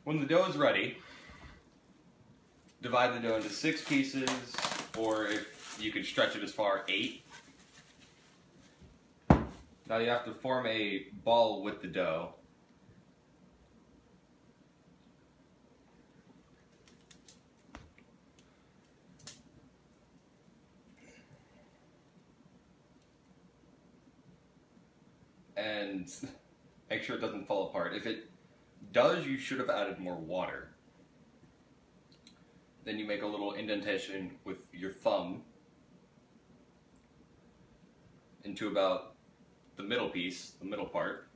When the dough is ready, divide the dough into 6 pieces, or if you can stretch it as far, 8. Now you have to form a ball with the dough. And make sure it doesn't fall apart. If it does, you should have added more water. Then you make a little indentation with your thumb into about the middle piece, the middle part.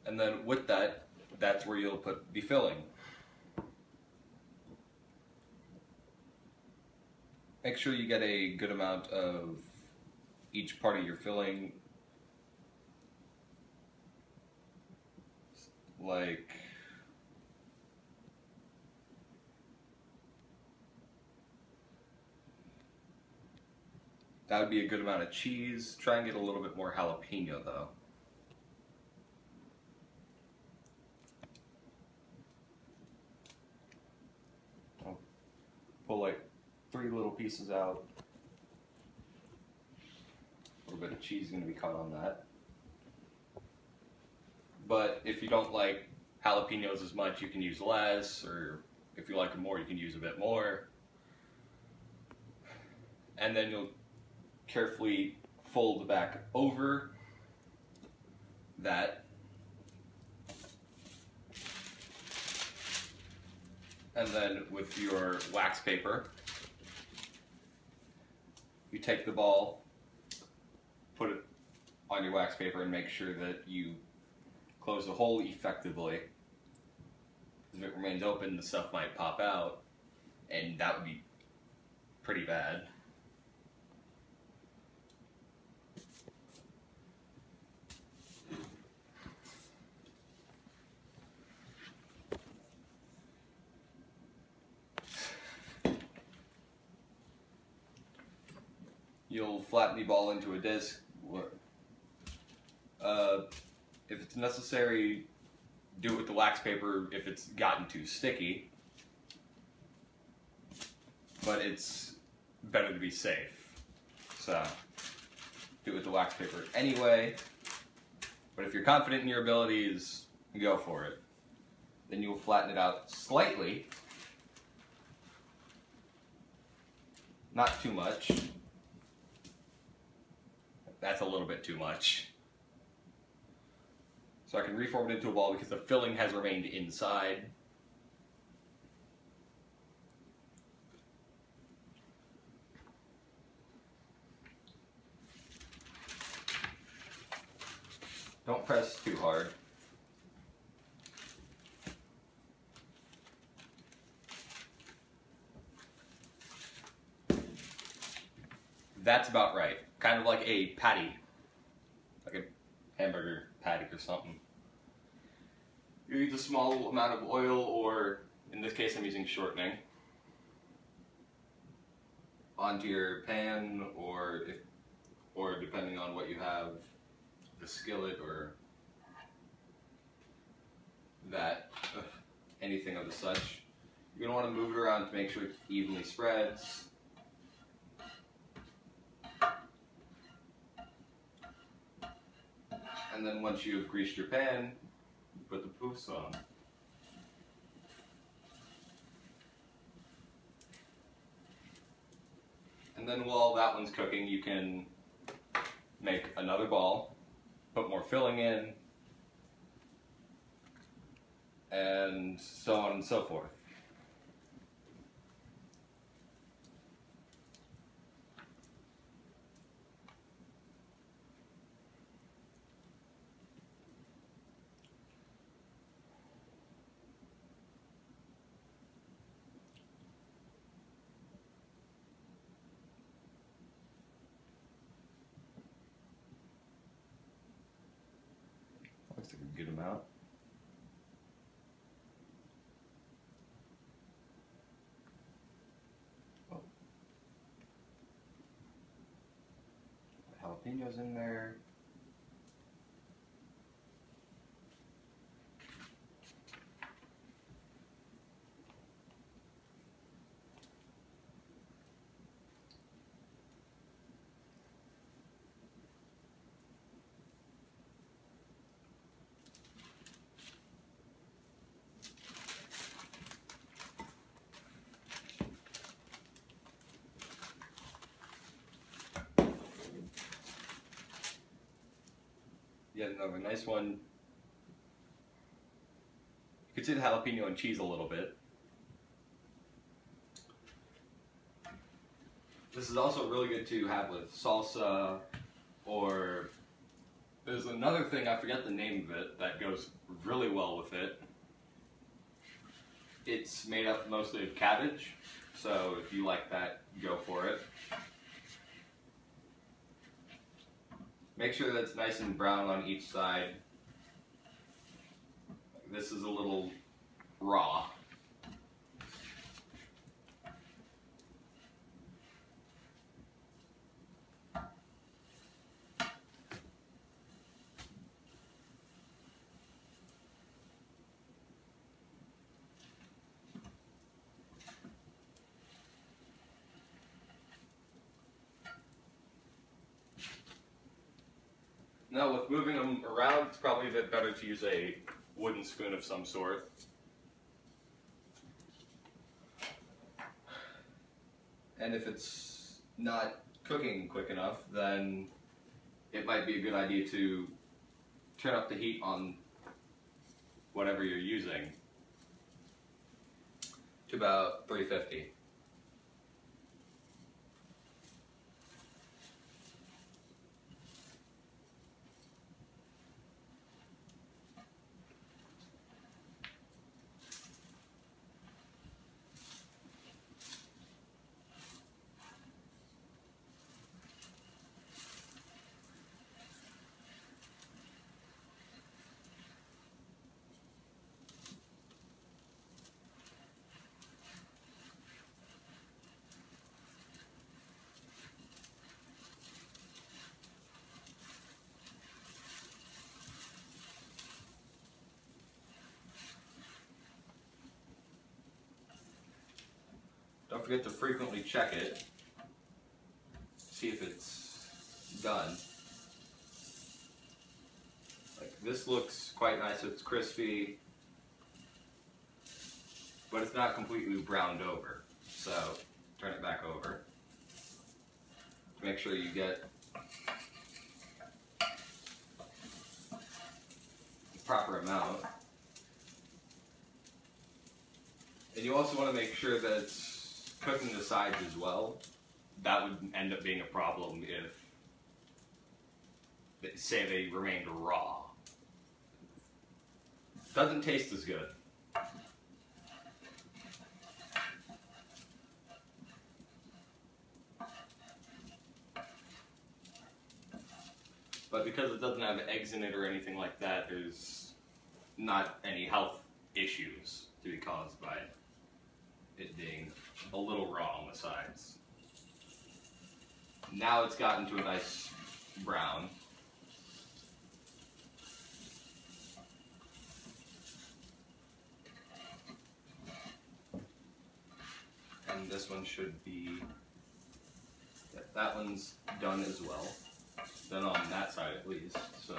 And then with that, that's where you'll put the filling. Make sure you get a good amount of each part of your filling. Like that would be a good amount of cheese. Try and get a little bit more jalapeno though. I'll pull like 3 little pieces out. A little bit of cheese is going to be caught on that. But if you don't like jalapenos as much, you can use less, or if you like them more, you can use a bit more. And then you'll carefully fold back over that. And then with your wax paper, you take the ball, put it on your wax paper, and make sure that you close the hole effectively. If it remains open, the stuff might pop out, and that would be pretty bad. You'll flatten the ball into a disc. If it's necessary, do it with the wax paper if it's gotten too sticky. But it's better to be safe. So, do it with the wax paper anyway. But if you're confident in your abilities, go for it. Then you'll flatten it out slightly. Not too much. That's a little bit too much. So I can reform it into a ball because the filling has remained inside. Don't press too hard. That's about right. Kind of like a patty. Like a hamburger patty or something. You use a small amount of oil, or in this case I'm using shortening, onto your pan, or depending on what you have, the skillet or that, anything of the such. You're going to want to move it around to make sure it evenly spreads. And then once you've greased your pan, you put the poofs on. And then while that one's cooking, you can make another ball, put more filling in, and so on and so forth. Looks like a good amount. jalapenos in there. Get another nice one. You could see the jalapeno and cheese a little bit. This is also really good to have with salsa, or there's another thing, I forget the name of it, that goes really well with it. It's made up mostly of cabbage, so if you like that, go for it. Make sure that it's nice and brown on each side. This is a little raw. Now, with moving them around, it's probably a bit better to use a wooden spoon of some sort. And if it's not cooking quick enough, then it might be a good idea to turn up the heat on whatever you're using to about 350. Don't forget to frequently check it, see if it's done. Like, this looks quite nice, it's crispy, but it's not completely browned over. So turn it back over. Make sure you get the proper amount. And you also want to make sure that it's cooking the sides as well. That would end up being a problem if, say, they remained raw. Doesn't taste as good. But because it doesn't have eggs in it or anything like that, there's not any health issues to be caused by it being a little raw on the sides. Now it's gotten to a nice brown. And this one should be, yeah, that one's done as well. Done on that side at least, so.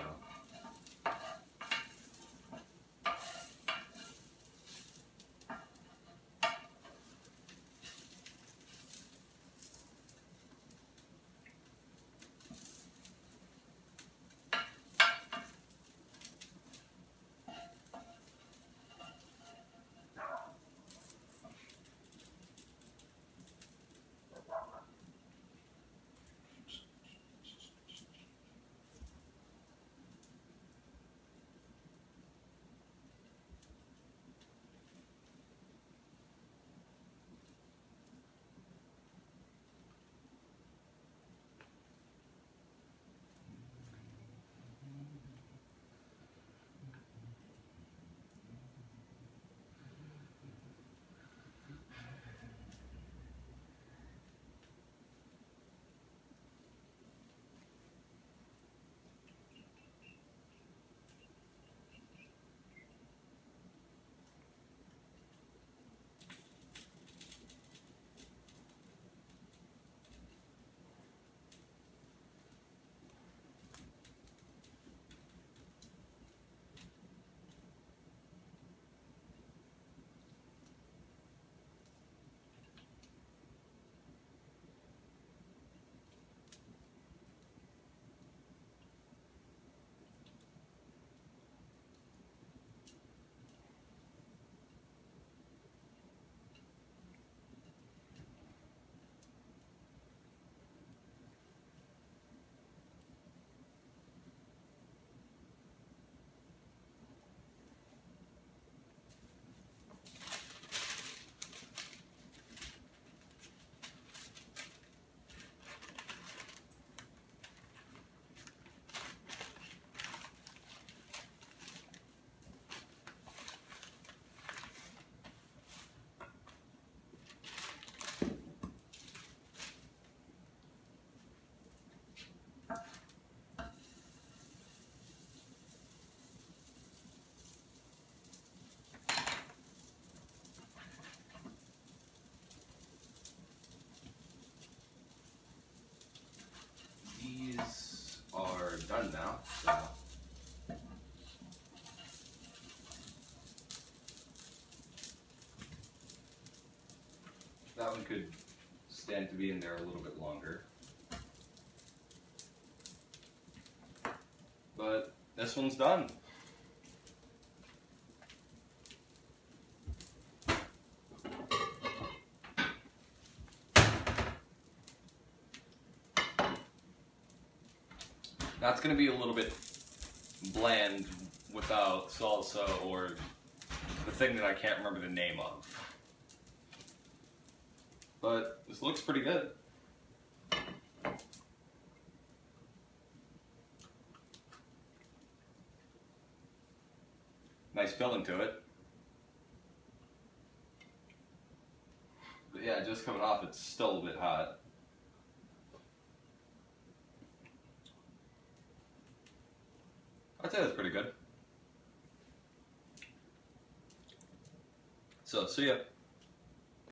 one could stand to be in there a little bit longer. But this one's done. Now it's going to be a little bit bland without salsa or the thing that I can't remember the name of. But this looks pretty good. Nice filling to it. But yeah, just coming off, it's still a bit hot. I'd say that's pretty good. So, see ya.